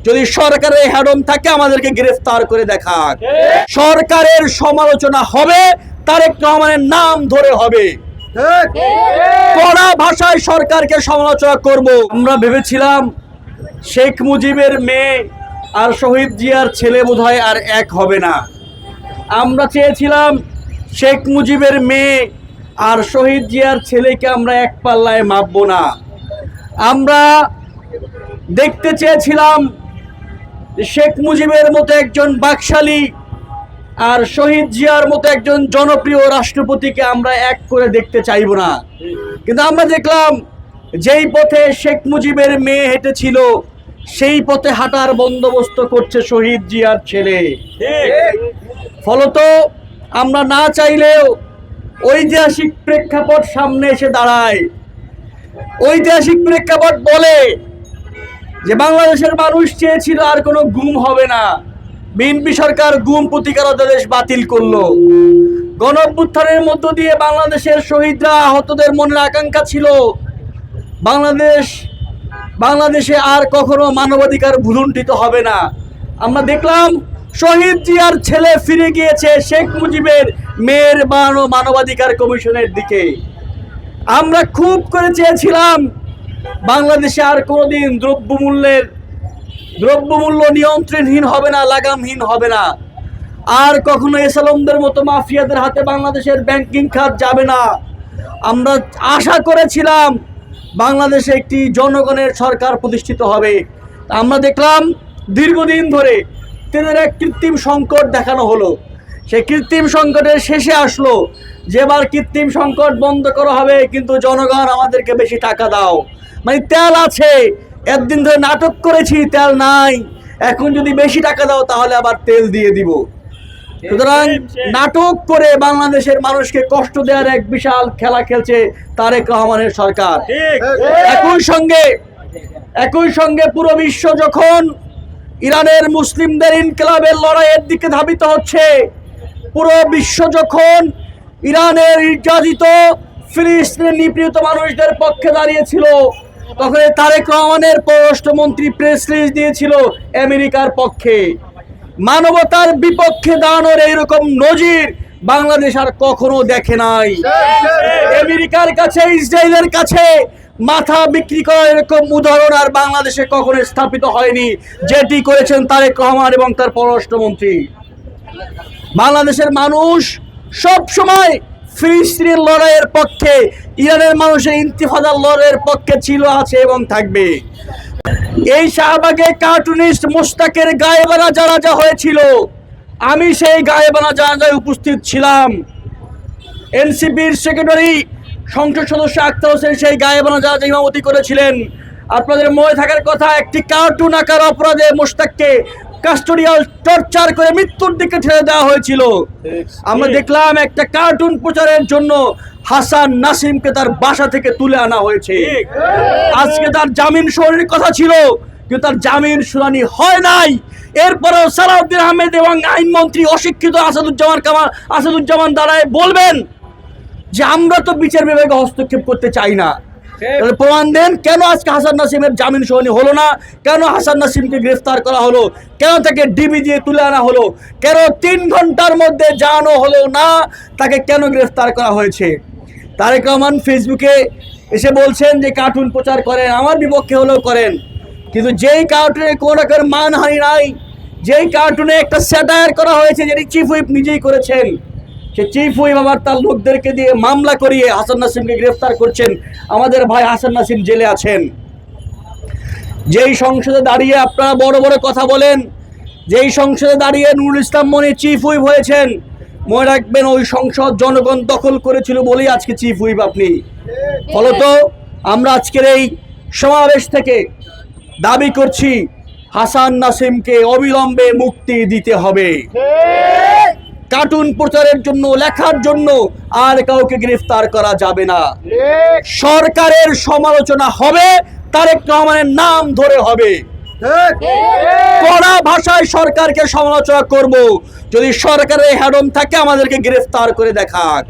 যদি সরকারের হ্যাডম থাকে আমাদেরকে গ্রেফতার করে দেখাক। সরকারের সমালোচনা হবে, তারেক রহমানের নাম ধরে হবে। কড়া ভাষায় সরকারকে সমালোচনা করব। আমরা ভেবেছিলাম শেখ মুজিবের মেয়ে আর শহীদ জিয়ার ছেলে বোধহয় আর এক হবে না। আমরা চেয়েছিলাম শেখ মুজিবের মেয়ে আর শহীদ জিয়ার ছেলেকে আমরা এক পাল্লায় মাপব না। আমরা দেখতে চেয়েছিলাম শেখ মুজিবের মতো একজন বাকশালী আর শহীদ জিয়ার মতো একজন জনপ্রিয় রাষ্ট্রপতিকে আমরা এক করে দেখতে চাইব না। কিন্তু আমরা দেখলাম যেই পথে শেখ মুজিবের মেয়ে হেঁটেছিল সেই পথে হাঁটার বন্দোবস্ত করছে শহীদ জিয়ার ছেলে। ফলত আমরা না চাইলেও ঐতিহাসিক প্রেক্ষাপট সামনে এসে দাঁড়ায়। ঐতিহাসিক প্রেক্ষাপট বলে যে বাংলাদেশের মানুষ চেয়েছিল আর কোনো গুম হবে না। বিএনপি সরকার গুম প্রতিকার অধ্যাদেশ বাতিল করলো। গণঅভ্যুত্থানের মধ্য দিয়ে বাংলাদেশের শহীদরা আহতদের মনের আকাঙ্ক্ষা ছিল বাংলাদেশে আর কখনো মানবাধিকার ভুলুণ্ঠিত হবে না। আমরা দেখলাম শহীদ জিয়ার ছেলে ফিরে গিয়েছে শেখ মুজিবের মেয়ের মানবাধিকার কমিশনের দিকে। আমরা খুব করে চেয়েছিলাম বাংলাদেশে আর কোনোদিন দ্রব্যমূল্য নিয়ন্ত্রণহীন হবে না, লাগামহীন হবে না। আর কখনো এসালমদের মতো মাফিয়াদের হাতে বাংলাদেশের ব্যাংকিং খাত যাবে না। আমরা আশা করেছিলাম বাংলাদেশে একটি জনগণের সরকার প্রতিষ্ঠিত হবে। আমরা দেখলাম দীর্ঘদিন ধরে তাদের এক কৃত্রিম সংকট দেখানো হলো। সেই কৃত্রিম সংকটের শেষে আসলো যেবার কৃত্রিম সংকট বন্ধ করা হবে, কিন্তু জনগণ আমাদেরকে বেশি টাকা দাও। মানে তেল আছে, একদিন ধরে নাটক করেছি তেল নাই, এখন যদি বেশি টাকা দাও তাহলে আবার তেল দিয়ে দিব। সুতরাং নাটক করে বাংলাদেশের মানুষকে কষ্ট দেওয়ার এক বিশাল খেলা খেলছে তারেক রহমানের সরকার। একই সঙ্গে পুরো বিশ্ব যখন ইরানের মুসলিমদের ইনকিলাবের লড়াইয়ের দিকে ধাবিত হচ্ছে, পুরো বিশ্ব যখন ইরানের নির্যাতিত ফিলিস্তিনের নিপীড়িত মানুষদের পক্ষে দাঁড়িয়েছিল, তখন তারেক রহমানের পররাষ্ট্রমন্ত্রী প্রেস রিলিজ দিয়েছিল আমেরিকার পক্ষে। মানবতার বিপক্ষে দাঁড়ানোর এইরকম নজির বাংলাদেশ আর কখনো দেখে নাই। আমেরিকার কাছে, ইসরায়েলের কাছে মাথা বিক্রি করার এরকম উদাহরণ আর বাংলাদেশে কখনো স্থাপিত হয়নি, যেটি করেছেন তারেক রহমান এবং তার পররাষ্ট্রমন্ত্রী। বাংলাদেশের মানুষ সব সময় ফিলিস্তিনের লড়াইয়ের পক্ষে, ইরানের মানুষের ইন্তিফাদার লড়াইয়ের পক্ষে ছিল, আছে এবং থাকবে। এই শাহবাগে কার্টুনিস্ট মোস্তাকের গায়েবানা জানাজা হয়েছিল, আমি সেই গায়েবানা জানাজায় উপস্থিত ছিলাম। এনসিপির সেক্রেটারি সংসদ সদস্য আক্তার হোসেন সেই গায়েবানা জানাজা ইমামতি করেছিলেন। আপনাদের মনে থাকার কথা, একটি কার্টুন আকার অপরাধে মোস্তাককে কাস্টোডিয়াল টর্চার করে মৃত্যুর দিকে ঠেলে দেওয়া হয়েছিল। আমরা দেখলাম একটা কার্টুন প্রচারের জন্য হাসান নাসিমকে তার বাসা থেকে তুলে আনা হয়েছে। আজকে তার জামিন শুনানির কথা ছিল, কিন্তু তার জামিন শুনানি হয় নাই। এরপরেও সালাউদ্দিন আহমেদ এবং আইনমন্ত্রী অশিক্ষিত আসাদুজ্জামান দাঁড়ায় বলবেন যে আমরা তো বিচার বিভাগে হস্তক্ষেপ করতে চাই না। প্রমাণ দেন, কেন আজকে হাসান নাসিমের জামিন শুনানি হলো না? কেন হাসান নাসিমকে গ্রেফতার করা হলো? কেন তাকে ডিবি দিয়ে তুলে আনা হলো? কেন 3 ঘন্টার মধ্যে জানানো হলো না তাকে কেন গ্রেফতার করা হয়েছে? তারেক রহমান ফেসবুকে এসে বলছেন যে কার্টুন প্রচার করেন, আমার বিপক্ষে হলেও করেন, কিন্তু যেই কার্টুনে কোনো রকমের মানহানি নাই, যেই কার্টুনে একটা স্যাটায়ার করা হয়েছে যেটি চিফ হুইপ নিজেই করেছেন, সে চিফ হুইপ আবার তার লোকদেরকে দিয়ে মামলা করিয়ে হাসান নাসিমকে গ্রেফতার করছেন। আমাদের ভাই হাসান নাসিম জেলে আছেন। যেই সংসদে দাঁড়িয়ে আপনারা বড় বড় কথা বলেন, যেই সংসদে দাঁড়িয়ে নুরুল ইসলাম মনি চিফ হুইপ হয়েছেন, মনে রাখবেন ওই সংসদ জনগণ দখল করেছিল বলেই আজকে চিফ হুইপ আপনি। ফলত আমরা আজকের এই সমাবেশ থেকে দাবি করছি হাসান নাসিমকে অবিলম্বে মুক্তি দিতে হবে। কার্টুন প্রচারের জন্য, লেখার জন্য আর কাউকে গ্রেফতার করা যাবে না। সরকারের সমালোচনা হবে, তারেক রহমানের নাম ধরে হবে। কড়া ভাষায় সরকারকে সমালোচনা করব, যদি সরকারের হ্যাডম থাকে আমাদেরকে গ্রেফতার করে দেখাক।